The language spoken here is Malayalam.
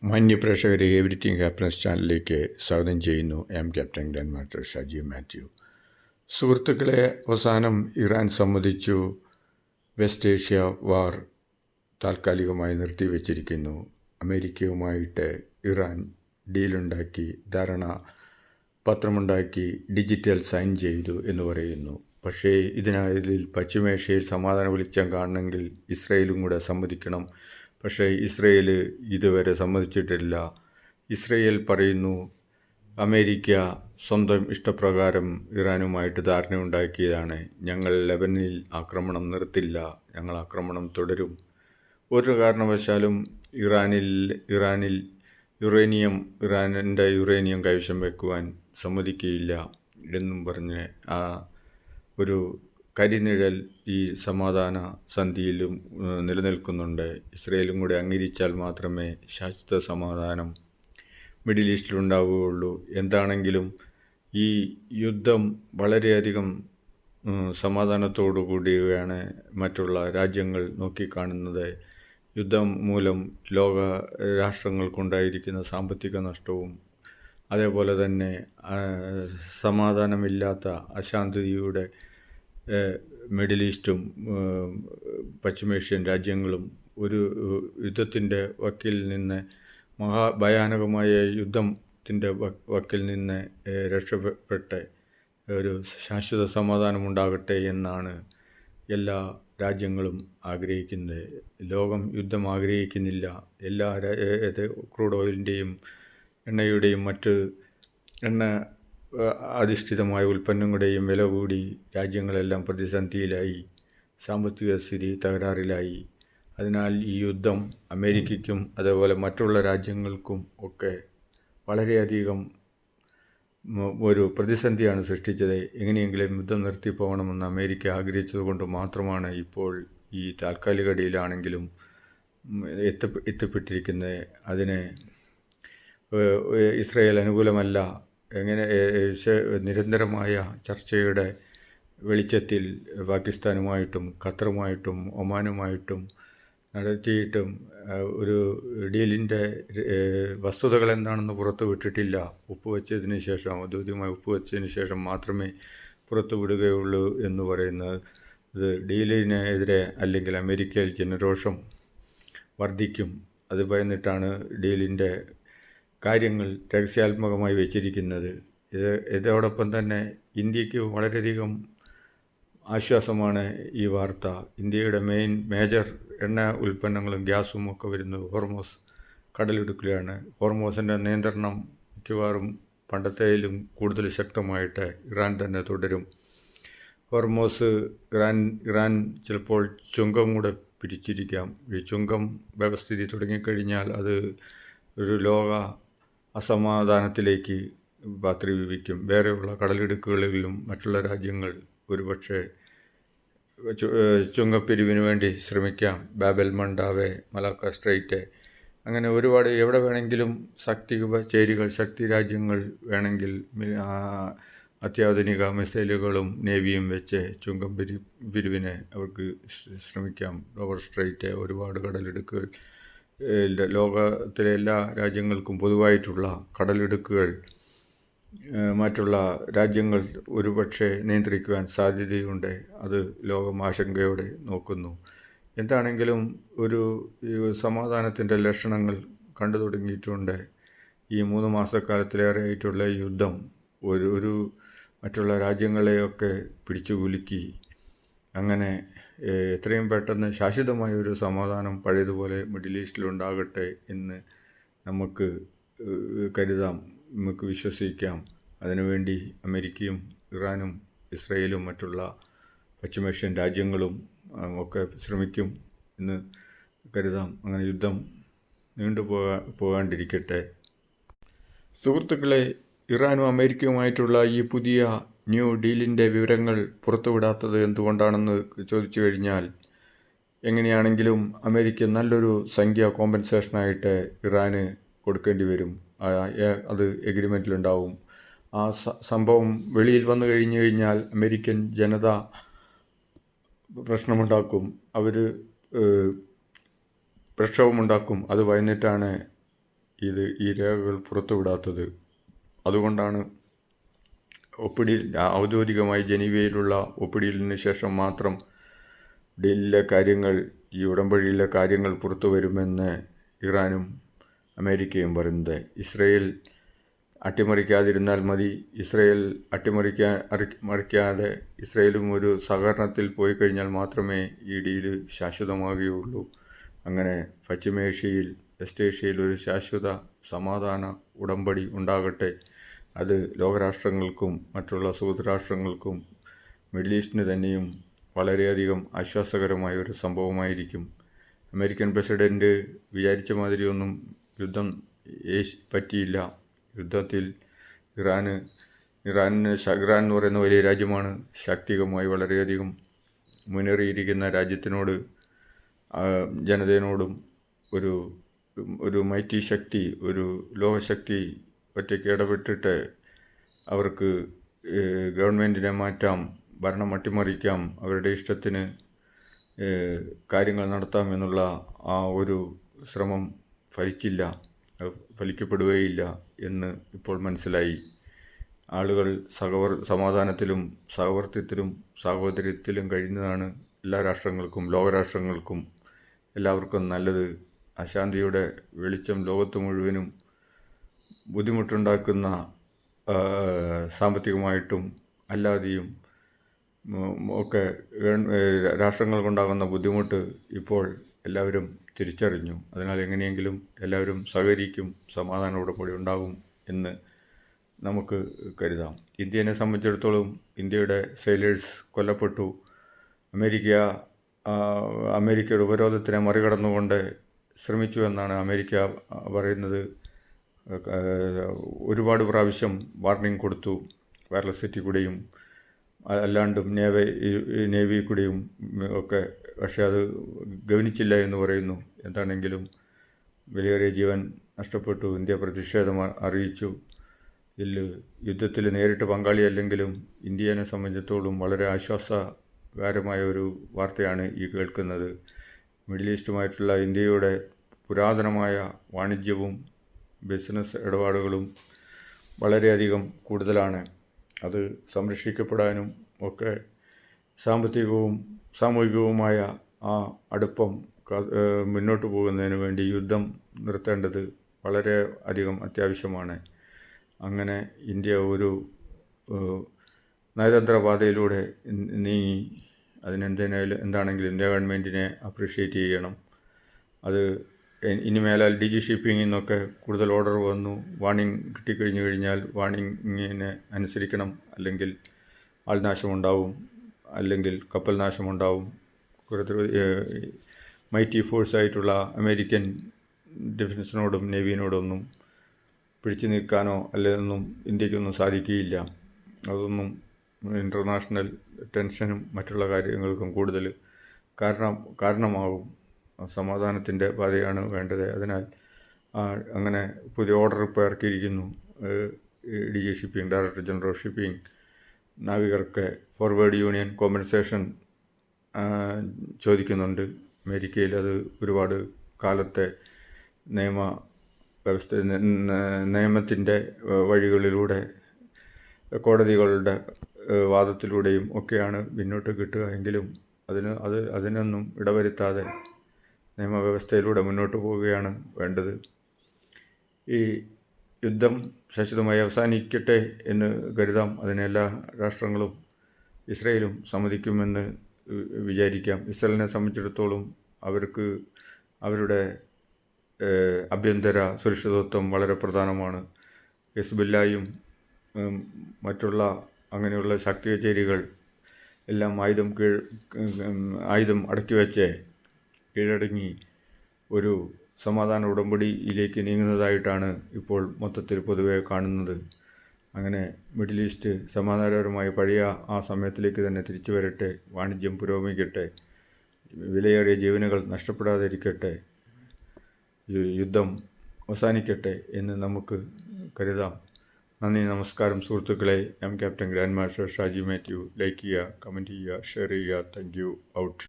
മാന്യപ്രേക്ഷകരെ എവരിത്തിങ് ഹാപ്പനസ് ചാനലിലേക്ക് സ്വാഗതം ചെയ്യുന്നു. Captain grand master Shaji Mathew. സുഹൃത്തുക്കളെ, അവസാനം ഇറാൻ സമ്മതിച്ചു വെസ്റ്റ് ഏഷ്യ വാർ താൽക്കാലികമായി നിർത്തിവെച്ചിരിക്കുന്നു. അമേരിക്കയുമായിട്ട് ഇറാൻ ഡീലുണ്ടാക്കി, പത്രമുണ്ടാക്കി, ഡിജിറ്റൽ സൈൻ ചെയ്തു എന്ന് പറയുന്നു. പക്ഷേ ഇതിനായി പശ്ചിമേഷ്യയിൽ സമാധാന വെളിച്ചം കാണണമെങ്കിൽ ഇസ്രയേലും കൂടെ സമ്മതിക്കണം. പക്ഷേ ഇസ്രയേൽ ഇതുവരെ സമ്മതിച്ചിട്ടില്ല. ഇസ്രയേൽ പറയുന്നു അമേരിക്ക സ്വന്തം ഇഷ്ടപ്രകാരം ഇറാനുമായിട്ട് ധാരണയുണ്ടാക്കിയതാണ്. ഞങ്ങൾ ലെബനിൽ ആക്രമണം നിർത്തില്ല, ഞങ്ങൾ ആക്രമണം തുടരും. ഒരു കാരണവശാലും ഇറാനിൻ്റെ യുറേനിയം കൈവശം വയ്ക്കുവാൻ സമ്മതിക്കുകയില്ല എന്നും പറഞ്ഞ് ആ ഒരു കരിനിഴൽ ഈ സമാധാന സന്ധിയിലും നിലനിൽക്കുന്നുണ്ട്. ഇസ്രയേലും കൂടി അംഗീകരിച്ചാൽ മാത്രമേ ശാശ്വത സമാധാനം മിഡിൽ ഈസ്റ്റിലുണ്ടാവുകയുള്ളൂ. എന്താണെങ്കിലും ഈ യുദ്ധം വളരെയധികം സമാധാനത്തോടു കൂടിയാണ് മറ്റുള്ള രാജ്യങ്ങൾ നോക്കിക്കാണുന്നത്. യുദ്ധം മൂലം ലോക രാഷ്ട്രങ്ങൾക്കുണ്ടായിരിക്കുന്ന സാമ്പത്തിക നഷ്ടവും അതേപോലെ തന്നെ സമാധാനമില്ലാത്ത അശാന്തിയുടെ മിഡിൽ ഈസ്റ്റും പശ്ചിമേഷ്യൻ രാജ്യങ്ങളും ഒരു യുദ്ധത്തിൻ്റെ വക്കിൽ നിന്ന്, മഹാഭയാനകമായ യുദ്ധത്തിൻ്റെ വക്കിൽ നിന്ന് രക്ഷപ്പെട്ട് ഒരു ശാശ്വത സമാധാനമുണ്ടാകട്ടെ എന്നാണ് എല്ലാ രാജ്യങ്ങളും ആഗ്രഹിക്കുന്നത്. ലോകം യുദ്ധം ആഗ്രഹിക്കുന്നില്ല. എല്ലാ ക്രൂഡ് ഓയിലിൻ്റെയും എണ്ണയുടെയും മറ്റ് എണ്ണ അധിഷ്ഠിതമായ ഉൽപ്പന്നങ്ങളുടെയും വില കൂടി രാജ്യങ്ങളെല്ലാം പ്രതിസന്ധിയിലായി, സാമ്പത്തിക സ്ഥിതി തകരാറിലായി. അതിനാൽ ഈ യുദ്ധം അമേരിക്കയ്ക്കും അതേപോലെ മറ്റുള്ള രാജ്യങ്ങൾക്കും ഒക്കെ വളരെയധികം ഒരു പ്രതിസന്ധിയാണ് സൃഷ്ടിച്ചത്. എങ്ങനെയെങ്കിലും യുദ്ധം നിർത്തിപ്പോകണമെന്ന് അമേരിക്ക ആഗ്രഹിച്ചതുകൊണ്ട് മാത്രമാണ് ഇപ്പോൾ ഈ താൽക്കാലിക ഡീലാണെങ്കിലും എത്തിപ്പെട്ടിരിക്കുന്നത്. അതിന് ഇസ്രയേൽ അനുകൂലമല്ല. നിരന്തരമായ ചർച്ചയുടെ വെളിച്ചത്തിൽ പാകിസ്ഥാനുമായിട്ടും ഖത്തറുമായിട്ടും ഒമാനുമായിട്ടും നടത്തിയിട്ടും ഒരു ഡീലിൻ്റെ വസ്തുതകൾ എന്താണെന്ന് പുറത്തു വിട്ടിട്ടില്ല. ഔദ്യോഗികമായി ഒപ്പുവെച്ചതിന് ശേഷം മാത്രമേ പുറത്തു വിടുകയുള്ളൂ എന്ന് പറയുന്നത്. ഇത് ഡീലിനെതിരെ അല്ലെങ്കിൽ അമേരിക്കയിൽ ജനരോഷം വർദ്ധിക്കും. അത് ഭയന്നിട്ടാണ് ഡീലിൻ്റെ കാര്യങ്ങൾ രഹസ്യാത്മകമായി വെച്ചിരിക്കുന്നത്. ഇതോടൊപ്പം തന്നെ ഇന്ത്യക്ക് വളരെയധികം ആശ്വാസമാണ് ഈ വാർത്ത. ഇന്ത്യയുടെ മേജർ എണ്ണ ഉൽപ്പന്നങ്ങളും ഗ്യാസും ഒക്കെ വരുന്നത് ഹോർമോസ് കടലിടുക്കിലാണ്. ഹോർമോസിൻ്റെ നിയന്ത്രണം മിക്കവാറും പണ്ടത്തേലും കൂടുതൽ ശക്തമായിട്ട് ഇറാൻ തന്നെ തുടരും. ഹോർമോസ് ഇറാൻ ചിലപ്പോൾ ചുങ്കം കൂടെ പിരിച്ചിരിക്കാം. ഈ ചുങ്കം വ്യവസ്ഥിതി തുടങ്ങിക്കഴിഞ്ഞാൽ അത് ഒരു ലോക അസമാധാനത്തിലേക്ക് പാത്രീഭവിക്കും. വേറെയുള്ള കടലിടുക്കുകളിലും മറ്റുള്ള രാജ്യങ്ങൾ ഒരുപക്ഷെ ചുങ്കപ്പിരിവിന് വേണ്ടി ശ്രമിക്കാം. ബാബൽ മണ്ടാവെ, മലാക്ക സ്ട്രൈറ്റ്, അങ്ങനെ ഒരുപാട് എവിടെ വേണമെങ്കിലും ശക്തി രാജ്യങ്ങൾ വേണമെങ്കിൽ അത്യാധുനിക മിസൈലുകളും നേവിയും വെച്ച് ചുങ്കം പിരിവിന് അവർക്ക് ശ്രമിക്കാം. ലോവർ സ്ട്രൈറ്റ്, ഒരുപാട് കടലിടുക്കുകൾ, ലോകത്തിലെ എല്ലാ രാജ്യങ്ങൾക്കും പൊതുവായിട്ടുള്ള കടലിടുക്കുകൾ മറ്റുള്ള രാജ്യങ്ങൾ ഒരുപക്ഷെ നിയന്ത്രിക്കുവാൻ സാധ്യതയുണ്ട്. അത് ലോകം ആശങ്കയോടെ നോക്കുന്നു. എന്താണെങ്കിലും ഒരു സമാധാനത്തിൻ്റെ ലക്ഷണങ്ങൾ കണ്ടു തുടങ്ങിയിട്ടുണ്ട്. ഈ 3 മാസക്കാലത്തിലേറെയായിട്ടുള്ള യുദ്ധം ഒരു മറ്റുള്ള രാജ്യങ്ങളെയൊക്കെ പിടിച്ചു കുലുക്കി. അങ്ങനെ എത്രയും പെട്ടെന്ന് ശാശ്വതമായ ഒരു സമാധാനം പഴയതുപോലെ മിഡിൽ ഈസ്റ്റിലുണ്ടാകട്ടെ എന്ന് നമുക്ക് കരുതാം, നമുക്ക് വിശ്വസിക്കാം. അതിനുവേണ്ടി അമേരിക്കയും ഇറാനും ഇസ്രയേലും മറ്റുള്ള പശ്ചിമേഷ്യൻ രാജ്യങ്ങളും ഒക്കെ ശ്രമിക്കും എന്ന് കരുതാം. അങ്ങനെ യുദ്ധം പോകാണ്ടിരിക്കട്ടെ. സുഹൃത്തുക്കളെ, ഇറാനും അമേരിക്കയുമായിട്ടുള്ള ഈ പുതിയ ന്യൂ ഡീലിൻ്റെ വിവരങ്ങൾ പുറത്തുവിടാത്തത് എന്തുകൊണ്ടാണെന്ന് ചോദിച്ചു കഴിഞ്ഞാൽ, എങ്ങനെയാണെങ്കിലും അമേരിക്ക നല്ലൊരു സംഖ്യ കോമ്പൻസേഷനായിട്ട് ഇറാന് കൊടുക്കേണ്ടി വരും. അത് എഗ്രിമെൻറ്റിലുണ്ടാവും. ആ സംഭവം വെളിയിൽ വന്നു കഴിഞ്ഞാൽ അമേരിക്കൻ ജനത പ്രശ്നമുണ്ടാക്കും, അവർ പ്രക്ഷോഭമുണ്ടാക്കും. അത് ഭയന്നിട്ടാണ് ഈ രേഖകൾ പുറത്തുവിടാത്തത്. അതുകൊണ്ടാണ് ഒപ്പിടിയിൽ ഔദ്യോഗികമായി ജനീവയിലുള്ള ഒപ്പിടിയലിന് ശേഷം മാത്രം ഡൽഹിയിലെ കാര്യങ്ങൾ, ഈ ഉടമ്പടിയിലെ കാര്യങ്ങൾ പുറത്തു വരുമെന്ന് ഇറാനും അമേരിക്കയും പറയുന്നത്. ഇസ്രയേൽ അട്ടിമറിക്കാതിരുന്നാൽ മതി. ഇസ്രയേൽ മറിക്കാതെ ഇസ്രയേലും ഒരു സഹകരണത്തിൽ പോയി കഴിഞ്ഞാൽ മാത്രമേ ഈ ഡീല് ശാശ്വതമാകുകയുള്ളൂ. അങ്ങനെ പശ്ചിമേഷ്യയിൽ, വെസ്റ്റ് ഏഷ്യയിൽ ഒരു ശാശ്വത സമാധാന ഉടമ്പടി ഉണ്ടാകട്ടെ. അത് ലോകരാഷ്ട്രങ്ങൾക്കും മറ്റുള്ള സുഹൃദ്രാഷ്ട്രങ്ങൾക്കും മിഡിൽ ഈസ്റ്റിന് തന്നെയും വളരെയധികം ആശ്വാസകരമായ ഒരു സംഭവമായിരിക്കും. അമേരിക്കൻ പ്രസിഡൻറ്റ് വിചാരിച്ച മാതിരിയൊന്നും യുദ്ധം പറ്റിയില്ല. യുദ്ധത്തിൽ ഇറാൻ എന്ന് പറയുന്ന വലിയ രാജ്യമാണ്. ശാക്തികമായി വളരെയധികം മുന്നേറിയിരിക്കുന്ന രാജ്യത്തിനോട്, ജനതയോടും ഒരു മൈറ്റി ശക്തി, ഒരു ലോകശക്തി ഒറ്റയ്ക്ക് ഇടപെട്ടിട്ട് അവർക്ക് ഗവൺമെൻറ്റിനെ മാറ്റാം, ഭരണം അട്ടിമറിക്കാം, അവരുടെ ഇഷ്ടത്തിന് കാര്യങ്ങൾ നടത്താം എന്നുള്ള ആ ഒരു ശ്രമം ഫലിക്കപ്പെടുകയില്ല എന്ന് ഇപ്പോൾ മനസ്സിലായി. ആളുകൾ സമാധാനത്തിലും സഹവർത്തിത്വത്തിലും സാഹോദര്യത്തിലും കഴിയുന്നതാണ് എല്ലാ രാഷ്ട്രങ്ങൾക്കും, ലോകരാഷ്ട്രങ്ങൾക്കും എല്ലാവർക്കും നല്ലത്. അശാന്തിയുടെ വെളിച്ചം ലോകത്ത് മുഴുവനും ബുദ്ധിമുട്ടുണ്ടാക്കുന്ന, സാമ്പത്തികമായിട്ടും അല്ലാതെയും ഒക്കെ രാഷ്ട്രങ്ങൾക്കുണ്ടാകുന്ന ബുദ്ധിമുട്ട് ഇപ്പോൾ എല്ലാവരും തിരിച്ചറിഞ്ഞു. അതിനാൽ എങ്ങനെയെങ്കിലും എല്ലാവരും സഹകരിക്കും, സമാധാന ഉടമ്പടി ഉണ്ടാകും എന്ന് നമുക്ക് കരുതാം. ഇന്ത്യനെ സംബന്ധിച്ചിടത്തോളം ഇന്ത്യയുടെ സെയിലേഴ്സ് കൊല്ലപ്പെട്ടു. അമേരിക്കയുടെ ഉപരോധത്തിനെ മറികടന്നുകൊണ്ട് ശ്രമിച്ചു എന്നാണ് അമേരിക്ക പറയുന്നത്. ഒരുപാട് പ്രാവശ്യം വാർണിംഗ് കൊടുത്തു, വയർലെസ് സിറ്റി കൂടെയും അല്ലാണ്ടും നേവി കൂടെയും ഒക്കെ. പക്ഷേ അത് ഗവനിച്ചില്ല എന്ന് പറയുന്നു. എന്താണെങ്കിലും വിലയേറിയ ജീവൻ നഷ്ടപ്പെട്ടു. ഇന്ത്യ പ്രതിഷേധം അറിയിച്ചു. യുദ്ധത്തിൽ നേരിട്ട് പങ്കാളിയല്ലെങ്കിലും ഇന്ത്യനെ സംബന്ധിച്ചിടത്തോളം വളരെ ആശ്വാസകരമായ ഒരു വാർത്തയാണ് ഈ കേൾക്കുന്നത്. മിഡിൽ ഈസ്റ്റുമായിട്ടുള്ള ഇന്ത്യയുടെ പുരാതനമായ വാണിജ്യവും ബിസിനസ് ഇടപാടുകളും വളരെയധികം കൂടുതലാണ്. അത് സംരക്ഷിക്കപ്പെടാനും ഒക്കെ സാമ്പത്തികവും സാമൂഹികവുമായ ആ അടുപ്പം മുന്നോട്ട് പോകുന്നതിന് വേണ്ടി യുദ്ധം നിർത്തേണ്ടത് വളരെ അധികം അത്യാവശ്യമാണ്. അങ്ങനെ ഇന്ത്യ ഒരു നയതന്ത്ര പാതയിലൂടെ നീങ്ങി. എന്താണെങ്കിലും ഇന്ത്യ ഗവൺമെൻറ്റിനെ അപ്രീഷിയേറ്റ് ചെയ്യണം. അത് ഇനി മേലാൽ DG ഷിപ്പിങ്ങിൽ നിന്നൊക്കെ കൂടുതൽ ഓർഡർ വന്നു. വാർണിംഗ് കിട്ടിക്കഴിഞ്ഞു കഴിഞ്ഞാൽ വാർണിങ്ങിനെ അനുസരിക്കണം, അല്ലെങ്കിൽ ആൾനാശമുണ്ടാവും, അല്ലെങ്കിൽ കപ്പൽ നാശമുണ്ടാവും. മൈറ്റി ഫോഴ്സായിട്ടുള്ള അമേരിക്കൻ ഡിഫൻസിനോടും നേവിയിനോടൊന്നും പിടിച്ചു നിൽക്കാനോ അല്ലെന്നും ഇന്ത്യക്കൊന്നും സാധിക്കുകയില്ല. അതൊന്നും ഇൻ്റർനാഷണൽ ടെൻഷനും മറ്റുള്ള കാര്യങ്ങൾക്കും കൂടുതൽ കാരണമാകും. സമാധാനത്തിൻ്റെ പാതയാണ് വേണ്ടത്. അതിനാൽ അങ്ങനെ പുതിയ ഓർഡർ ഇപ്പോൾ ഇറക്കിയിരിക്കുന്നു. DG shipping, director general of shipping, നാവികർക്ക് ഫോർവേഡ് യൂണിയൻ കോമ്പൻസേഷൻ ചോദിക്കുന്നുണ്ട്. അമേരിക്കയിൽ അത് ഒരുപാട് കാലത്തെ നിയമത്തിൻ്റെ വഴികളിലൂടെ, കോടതികളുടെ വാദത്തിലൂടെയും ഒക്കെയാണ് മുന്നോട്ട് കിട്ടുക. എങ്കിലും അതിനൊന്നും ഇടവരുത്താതെ നിയമവ്യവസ്ഥയിലൂടെ മുന്നോട്ട് പോവുകയാണ് വേണ്ടത്. ഈ യുദ്ധം ശാശ്വതമായി അവസാനിക്കട്ടെ എന്ന് കരുതാം. അതിനെല്ലാ രാഷ്ട്രങ്ങളും ഇസ്രയേലും സമ്മതിക്കുമെന്ന് വിചാരിക്കാം. ഇസ്രയേലിനെ സംബന്ധിച്ചിടത്തോളം അവരുടെ ആഭ്യന്തര സുരക്ഷിതത്വം വളരെ പ്രധാനമാണ്. ഹിസ്ബുല്ലായും മറ്റുള്ള അങ്ങനെയുള്ള ശാക്തിക ചേരികൾ എല്ലാം ആയുധം അടക്കി വെച്ച് കീഴടങ്ങി ഒരു സമാധാന ഉടമ്പടിയിലേക്ക് നീങ്ങുന്നതായിട്ടാണ് ഇപ്പോൾ മൊത്തത്തിൽ പൊതുവെ കാണുന്നത്. അങ്ങനെ മിഡിൽ ഈസ്റ്റ് സമാധാനപരമായ പഴയ ആ സമയത്തിലേക്ക് തന്നെ തിരിച്ചു വരട്ടെ. വാണിജ്യം പുരോഗമിക്കട്ടെ. വിലയേറിയ ജീവനുകൾ നഷ്ടപ്പെടാതിരിക്കട്ടെ. യുദ്ധം അവസാനിക്കട്ടെ എന്ന് നമുക്ക് കരുതാം. നന്ദി, നമസ്കാരം സുഹൃത്തുക്കളെ. ഞാൻ captain grand master Shaji Mathew. Like ചെയ്യുക, കമൻറ്റ് ചെയ്യുക, ഷെയർ ചെയ്യുക. Thank you. ഔട്ട്.